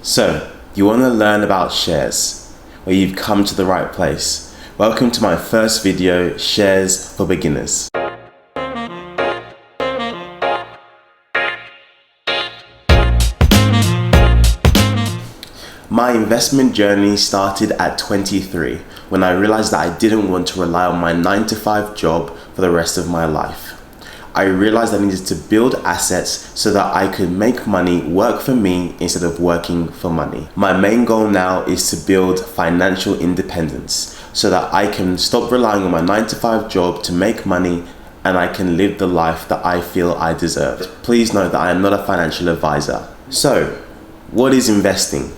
So, you want to learn about shares? Well, you've come to the right place. Welcome to my first video, Shares for Beginners. My investment journey started at 23 when I realized that I didn't want to rely on my 9-to-5 job for the rest of my life. I realized I needed to build assets so that I could make money work for me instead of working for money. My main goal now is to build financial independence so that I can stop relying on my 9-to-5 job to make money and I can live the life that I feel I deserve. Please note that I am not a financial advisor. So, what is investing?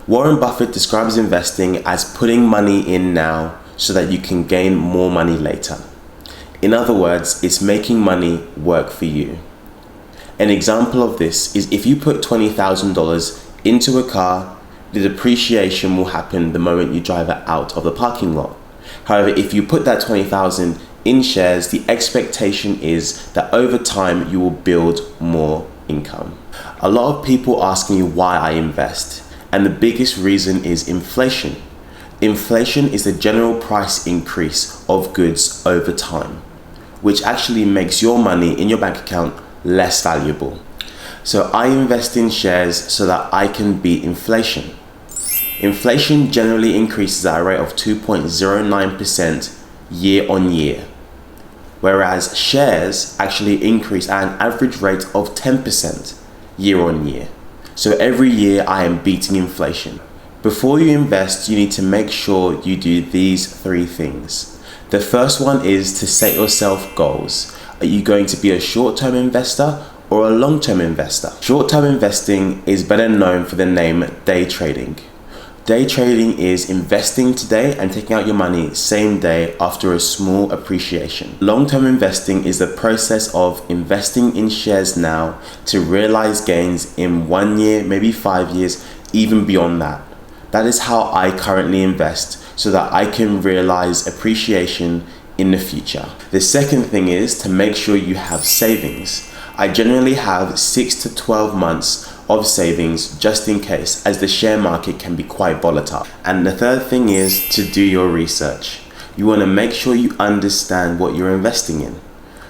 Warren Buffett describes investing as putting money in now so that you can gain more money later. In other words, it's making money work for you. An example of this is if you put $20,000 into a car, the depreciation will happen the moment you drive it out of the parking lot. However, if you put that $20,000 in shares, the expectation is that over time you will build more income. A lot of people ask me why I invest, and the biggest reason is inflation. Inflation is the general price increase of goods over time, which actually makes your money in your bank account less valuable. So I invest in shares so that I can beat inflation. Inflation generally increases at a rate of 2.09% year on year, whereas shares actually increase at an average rate of 10% year on year. So every year I am beating inflation. Before you invest, you need to make sure you do these 3 things. The first one is to set yourself goals. Are you going to be a short-term investor or a long-term investor? Short-term investing is better known for the name day trading. Day trading is investing today and taking out your money same day after a small appreciation. Long-term investing is the process of investing in shares now to realize gains in 1 year, maybe 5 years, even beyond that. That is how I currently invest, so that I can realize appreciation in the future. The second thing is to make sure you have savings. I generally have 6 to 12 months of savings just in case, as the share market can be quite volatile. And the third thing is to do your research. You want to make sure you understand what you're investing in.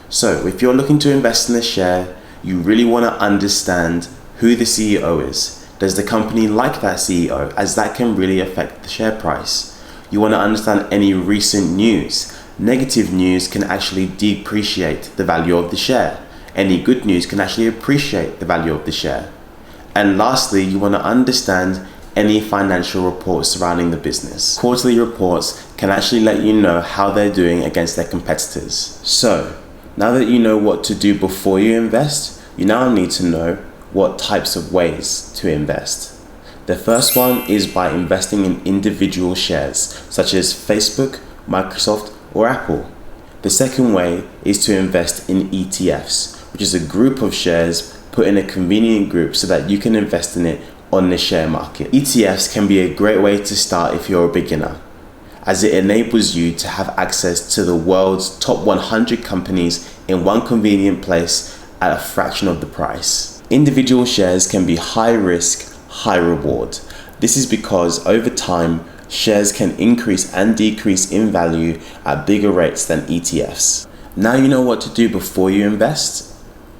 So if you're looking to invest in a share, you really want to understand who the CEO is. Does the company like that CEO, as that can really affect the share price? You want to understand any recent news. Negative news can actually depreciate the value of the share. Any good news can actually appreciate the value of the share. And lastly, you want to understand any financial reports surrounding the business. Quarterly reports can actually let you know how they're doing against their competitors. So, now that you know what to do before you invest, you now need to know what types of ways to invest. The first one is by investing in individual shares, such as Facebook, Microsoft, or Apple. The second way is to invest in ETFs, which is a group of shares put in a convenient group so that you can invest in it on the share market. ETFs can be a great way to start if you're a beginner, as it enables you to have access to the world's top 100 companies in one convenient place at a fraction of the price. Individual shares can be high risk, high reward. This is because over time, shares can increase and decrease in value at bigger rates than ETFs. Now you know what to do before you invest,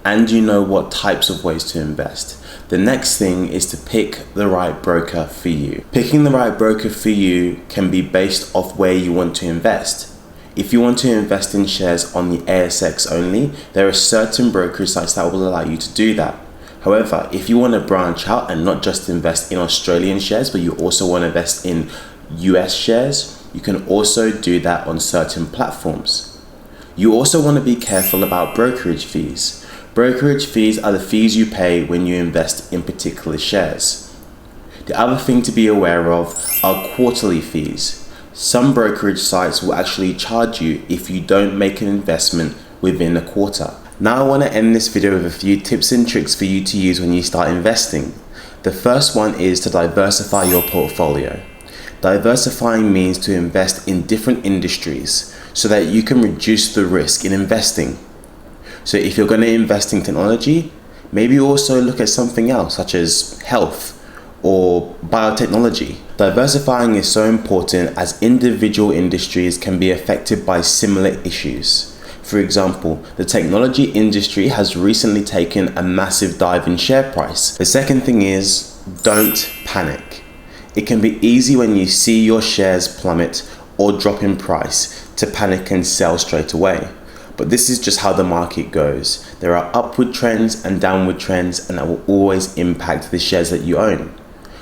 and you know what types of ways to invest. The next thing is to pick the right broker for you. Picking the right broker for you can be based off where you want to invest. If you want to invest in shares on the ASX only, there are certain brokerage sites that will allow you to do that. However, if you want to branch out and not just invest in Australian shares, but you also want to invest in US shares, you can also do that on certain platforms. You also want to be careful about brokerage fees. Brokerage fees are the fees you pay when you invest in particular shares. The other thing to be aware of are quarterly fees. Some brokerage sites will actually charge you if you don't make an investment within a quarter. Now I want to end this video with a few tips and tricks for you to use when you start investing. The first one is to diversify your portfolio. Diversifying means to invest in different industries so that you can reduce the risk in investing. So if you're going to invest in technology, maybe also look at something else such as health or biotechnology. Diversifying is so important as individual industries can be affected by similar issues. For example, the technology industry has recently taken a massive dive in share price. The second thing is, don't panic. It can be easy when you see your shares plummet or drop in price to panic and sell straight away. But this is just how the market goes. There are upward trends and downward trends, and that will always impact the shares that you own.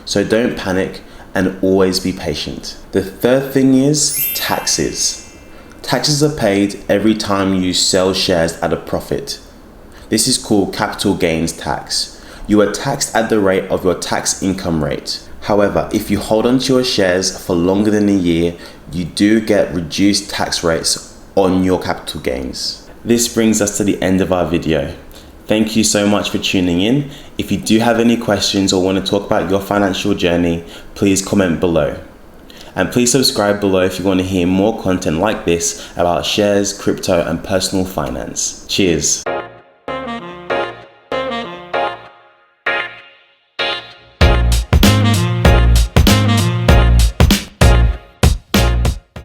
So don't panic and always be patient. The third thing is taxes. Taxes are paid every time you sell shares at a profit. This is called capital gains tax. You are taxed at the rate of your tax income rate. However, if you hold on to your shares for longer than a year, you do get reduced tax rates on your capital gains. This brings us to the end of our video. Thank you so much for tuning in. If you do have any questions or want to talk about your financial journey, please comment below. And please subscribe below if you want to hear more content like this about shares, crypto, and personal finance. Cheers.